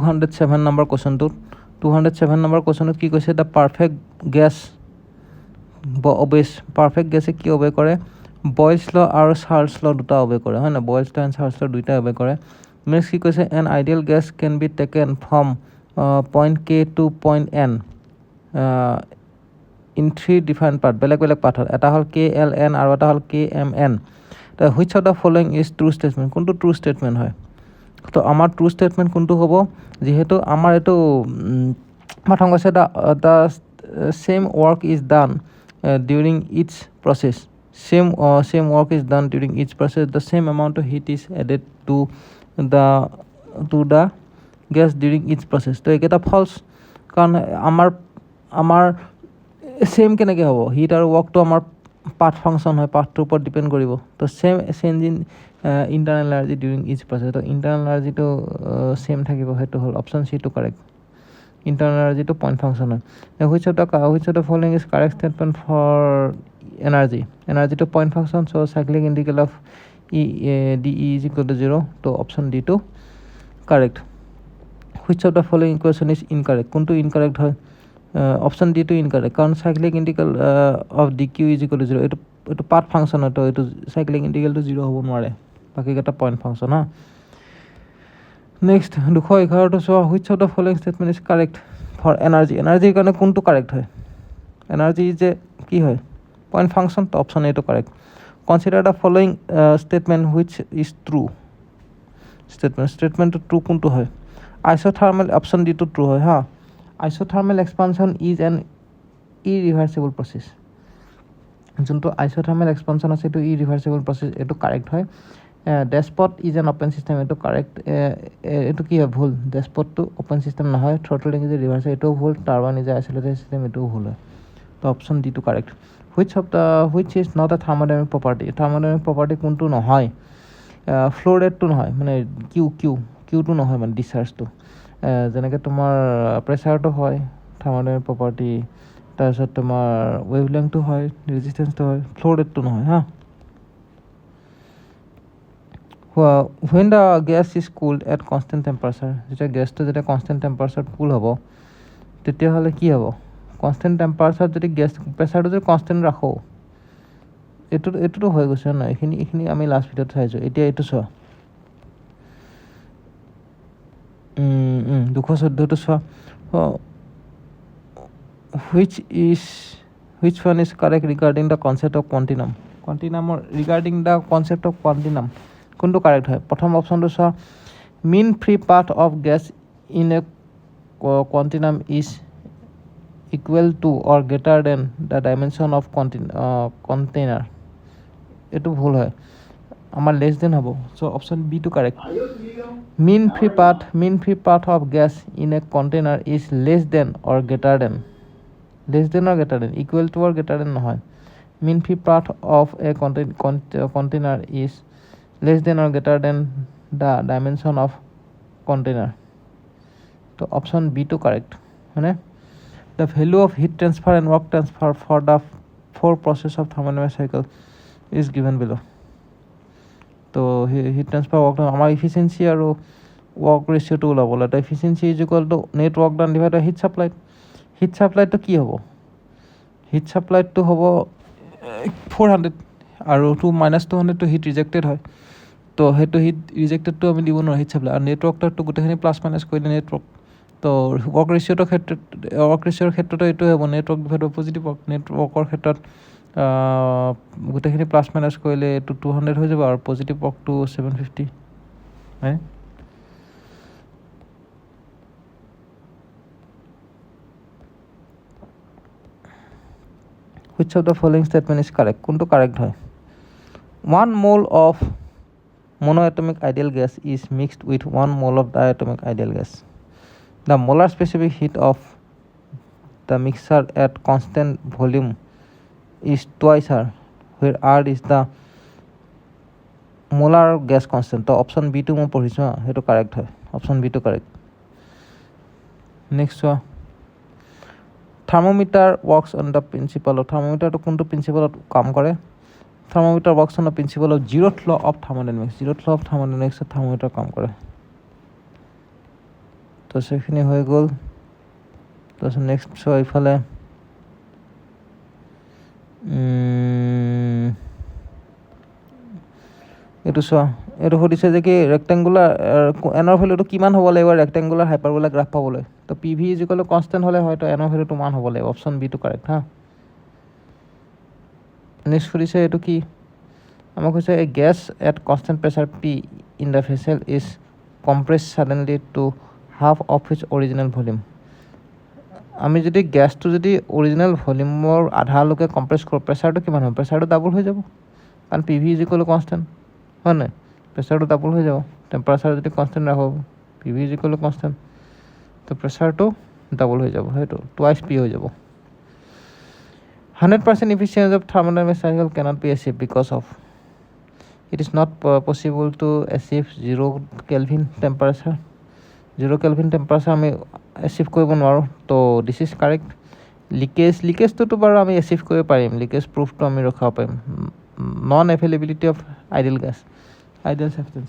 207 number কুৱেশ্যনটোত 207 number কুৱেশ্যনত কি কৈছে the perfect gas perfect গেছে কি অবে কৰে বইলছ ল আৰু চাৰ্লছ ল দুটা অবে কৰে হয় না বইলছ ল এণ্ড চাৰ্লছ ল দুইটা অবে কৰে নেক্সট কি কৈছে an ideal gas can be taken from point K to point N in 3 different part বেলেগ বেলেগ পাৰ্টত এটা হ'ল কে এল এন আৰু এটা হ'ল K M N which of the following is true statement কোনটো ট্ৰু ষ্টেটমেণ্ট হয় তো আমাৰ ট্ৰু ষ্টেটমেণ্ট কোনটো হ'ব যিহেতু আমাৰ এইটো প্ৰথম কৈছে the same work is done during its process same work is done during its process the same amount of heat is added to the gas during its process তো এইকেইটা ফল্ছ কাৰণ আমাৰ চেম কেনেকৈ হ'ব হিট আৰু ৱৰ্কটো আমাৰ পাথ ফাংচন হয় পাথটোৰ ওপৰত ডিপেণ্ড কৰিব তো same change in internal energy during its process তো ইণ্টাৰনেল এনাৰ্জিটো চেম থাকিব সেইটো হ'ল অপশ্যন চিটো কাৰেক্ট ইণ্টাৰনেল এনাৰ্জিটো পইণ্ট ফাংচন হয় which of the following is correct statement for এনাৰ্জিটো point function so' cyclic integral of D is equal to 0 তো অপশ্যন ডিটো correct which of the following equation is incorrect কোনটো incorrect হয় option ডিটো incorrect কাৰণ cyclic integral of D Q is equal to 0 এইটো path function হয় তো এইটো চাইক্লিক ইণ্টিগ্ৰেলটো 0 হ'ব নোৱাৰে বাকীকেইটা পইণ্ট ফাংচন হা নেক্সট 211টো চোৱা which of the following statement is correct for এনাৰ্জিৰ কাৰণে কোনটো কাৰেক্ট হয় এনাৰ্জি যে কি হয় পইণ্ট ফাংচন তো অপশ্যন এইটো correct consider the following statement which is true ষ্টেটমেণ্টটো ট্ৰু কোনটো হয় আইচ'থাৰ্মেল অপশ্যন ডিটো ট্ৰু হয় হা isothermal expansion is an irreversible process যোনটো আইচ'থাৰ্মেল এক্সপানশ্যন আছে এইটো ইৰিভাৰ্চিবল প্ৰচেছ এইটো কাৰেক্ট হয় ডেছপট ইজ এন অ'পেন ছিষ্টেম এইটো কাৰেক্ট এইটো কি হয় ভুল ডেছপটটো অ'পেন ছিষ্টেম নহয় থ্ৰটলিং ইজ এ ৰিভাৰ্চ এইটোও ভুল turbine is a isolated system এইটোও ভুল হয় তো অপশ্যন ডিটো correct which is not a thermodynamic property কোনটো নহয় ফ্ল' ৰেটটো নহয় মানে কিউটো নহয় মানে ডিচাৰ্জটো যেনেকৈ তোমাৰ প্ৰেছাৰটো হয় থাৰ্মোডাইনামিক প্ৰপাৰ্টি তাৰপিছত তোমাৰ ৱেভলেংথটো হয় ৰেজিষ্টেঞ্চটো হয় ফ্ল' ৰেটটো নহয় হা when the gas is cooled at constant temperature যেতিয়া গেছটো যেতিয়া কনষ্টেণ্ট টেম্পাৰেচাৰত কুল হ'ব তেতিয়াহ'লে কি হ'ব কনষ্টেণ্ট টেম্পাৰেচাৰত যদি গেছ প্ৰেছাৰটো যদি কনষ্টেণ্ট ৰাখোঁ এইটোতো হৈ গৈছে ন এইখিনি আমি লাষ্ট ভিডিঅ'ত চাইছোঁ এতিয়া এইটো চোৱা 214টো চোৱা which one is correct regarding the concept of quantinum regarding the concept of quantinum কোনটো কাৰেক্ট হয় প্ৰথম অপশ্যনটো চোৱা mean free path of gas in a quantinum is equal to or greater than the dimension of container এইটো ভুল হয় আমাৰ less than হ'ব চ' অপশ্যন বিটো correct mean free path of gas in a container is less than or greater than equal to or greater than নহয় mean free path of a container is less than or greater than the dimension of container so option B to correct right? The value of heat transfer and work transfer for the 4 process of thermodynamic cycle is given below so heat transfer work done our efficiency or work ratio to ওলাব the efficiency is equal to net work done divided by heat supply to কি হ'ব heat supply to হ'ব 400 আৰু -200 to heat rejected হয় তো সেইটো hit ৰিজেক্টেডটো আমি দিব নোৱাৰোঁ হিট চাপ্লাই আৰু নেটৱৰ্কটো গোটেইখিনি প্লাছ মাইনাছ কৰিলে নেটৱৰ্ক তো ৱৰ্ক ৰেচিঅ'ৰ ক্ষেত্ৰত এইটোৱে হ'ব নেটৱৰ্ক ডিভাইড বাই পজিটিভ ৱৰ্ক নেটৱৰ্কৰ ক্ষেত্ৰত গোটেইখিনি প্লাছ মাইনাছ কৰিলে এইটো 200 হৈ যাব আৰু পজিটিভ ৱৰ্কটো 750 হয় which of the following statement is correct কোনটো কাৰেক্ট হয় 1 mole of monoatomic ideal gas is mixed with 1 mole of diatomic ideal gas. The molar specific heat of the mixture at constant volume is twice R, where R is the molar gas constant. So option B to মই পঢ়িছোঁ সেইটো correct হয় option B টো correct next চোৱা thermometer works on the principle of থাৰ্মোমিটাৰটো কোনটো প্ৰিন্সিপালত কাম কৰে thermometer works on the principle of zeroth law of thermodynamics thermometer কাম কৰে তো সেইখিনি হৈ গ'ল। তাৰপিছত নেক্সট চোৱা ইফালে এইটো চোৱা, এইটো সুধিছে যে কি ৰেক্টেংগুলাৰ এনৰ ভেলুটো কিমান হ'ব লাগিব ৰেক্টেংগুলাৰ হাইপাৰবোলা গ্ৰাফ পাবলৈ। তো P V is equal to constant হ'লে হয়তো এনৰ ভেলুটো 1 হ'ব লাগিব। অপশ্যন বিটো কাৰেক্ট হা। নেক্সট সুধিছে এইটো কি, আমাক কৈছে a gas at constant pressure P in the vessel is compress suddenly to half of its original volume. আমি যদি গেছটো যদি অৰিজিনেল ভলিউমৰ আধালৈকে কম্প্ৰেছ কৰোঁ, প্ৰেছাৰটো কিমান হ'ব? প্ৰেছাৰটো ডাবল হৈ যাব, কাৰণ P V is equal to constant হয় নাই? প্ৰেছাৰটো ডাবল হৈ যাব। টেম্পাৰেচাৰ যদি কনষ্টেণ্ট ৰাখোঁ, P V is equal to constant, তো প্ৰেছাৰটো ডাবল হৈ যাব, সেইটো টুৱাইচ পি হৈ যাব। 100% efficiency of thermodynamic cycle cannot be achieved because of it is not possible to achieve 0 Kelvin temperature. 0 Kelvin temperature আমি এচিভ কৰিব নোৱাৰোঁ। তো দিছ ইজ কাৰেক্ট। লিকেজটোতো বাৰু আমি এচিভ কৰিব পাৰিম, লিকেজ প্ৰুফটো আমি ৰখাব পাৰিম। Non availability of ideal gas, ideal substance,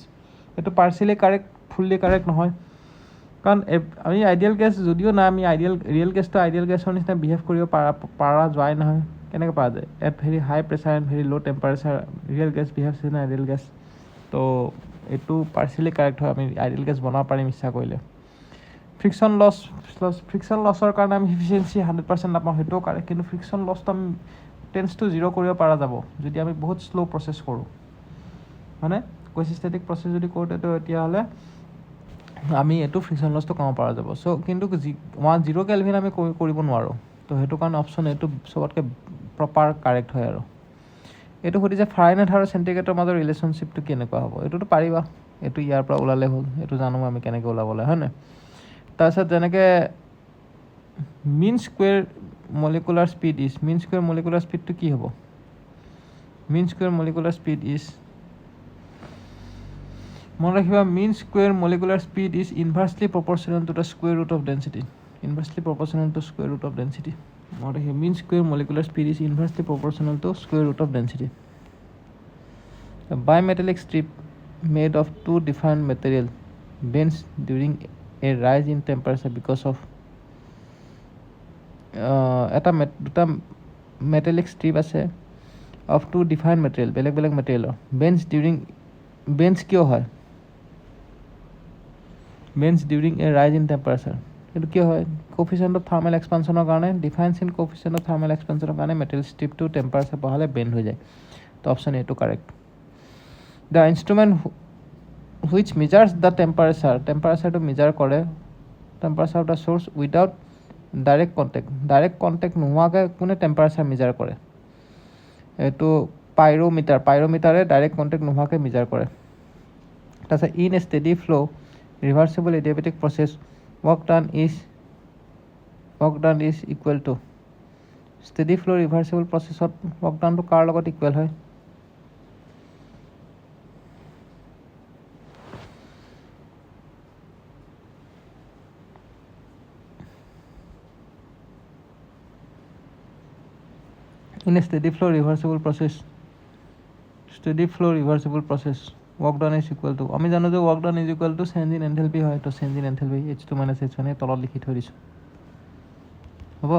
এইটো পাৰ্চিয়েলি কাৰেক্ট, ফুল্লি কাৰেক্ট নহয়। কাৰণ আমি আইডিয়েল গেছ যদিও নাই, আমি ৰিয়েল গেছটো আইডিয়েল গেছৰ নিচিনা বিহেভ কৰিব পৰা যোৱাই নহয়। কেনেকৈ পৰা যায়? At very high pressure and very low' temperature real gas behave in ideal gas. তো এইটো পাৰ্চিয়েলি কাৰেক্ট হয়, আমি আইডিয়েল গেছ বনাব পাৰিম ইচ্ছা কৰিলে। ফ্ৰিকশ্যন লছৰ কাৰণে আমি ইফিচিয়েঞ্চি 100% নাপাওঁ, সেইটোও কাৰেক্ট। কিন্তু ফ্ৰিকশ্যন লছটো আমি টেন্স টু 0 কৰিব পৰা যাব যদি আমি বহুত শ্ল' প্ৰচেছ কৰোঁ, মানে কুইচিষ্টেটিক প্ৰচেছ যদি কৰোঁ, তেতিয়াহ'লে আমি এইটো ফ্ৰিকশ্যন লছটো কমাব পৰা যাব। চ' কিন্তু 0 কেলভিন আমি কৰিব নোৱাৰোঁ। তো সেইটো কাৰণে অপশ্যন এইটো চবতকৈ প্ৰপাৰ কাৰেক্ট হয়। আৰু এইটো সুধিছে ফাৰেনহাইট আৰু চেণ্টিগ্ৰেডৰ মাজৰ ৰিলেশ্যনশ্বিপটো কেনেকুৱা হ'ব? এইটোতো পাৰিবা, এইটো ইয়াৰ পৰা ওলালে হ'ল, এইটো জানো আমি কেনেকৈ ওলাবলৈ, হয় নাই? তাৰপিছত যেনেকৈ mean square molecular speed is, mean square molecular স্পীডটো কি হ'ব? Mean square molecular speed is, মনত ৰাখিবা, mean square molecular speed is inversely proportional to the square root of density. Inversely proportional to square root of density. মনত ৰাখিবা, mean square molecular speed is inversely proportional to square root of density. Bimetallic strip made of two different material bends during a rise in temperature because of দুটা metallic strip আছে of two different material, বেলেগ বেলেগ মেটেৰিয়েলৰ। Bench কিয় হয়? Bench during এ ৰাইজ in temperature, এইটো কিয় হয়? কোফিচিয়েণ্ট অফ থাৰ্মেল এক্সপানশ্যনৰ কাৰণে, difference in coefficient of thermal এক্সপানশ্যনৰ কাৰণে মেটেৰিয়েল ষ্ট্ৰিপটো টেম্পাৰেচাৰ বঢ়ালে বেণ্ড হৈ যায়। তো অপশ্যন এইটো correct. The instrument which measures the টেম্পাৰেচাৰটো মেজাৰ কৰে, temperature of the source without direct contact নোহোৱাকৈ কোনে টেম্পাৰেচাৰ মেজাৰ কৰে? এইটো পাইৰ'মিটাৰে ডাইৰেক্ট কণ্টেক্ট নোহোৱাকৈ মেজাৰ কৰে। তাৰপিছত in a steady flow' reversible adiabatic process work done is equal to, steady flow' reversible প্ৰচেছত ৱৰ্ক ডানটো কাৰ লগত ইকুৱেল হয়? In a steady flow reversible process, work done is equal to, আমি জানো যে work done is equal to change in enthalpy হয়। তো change in enthalpy H2 - H1 তলত লিখি থৈ দিছোঁ, হ'ব।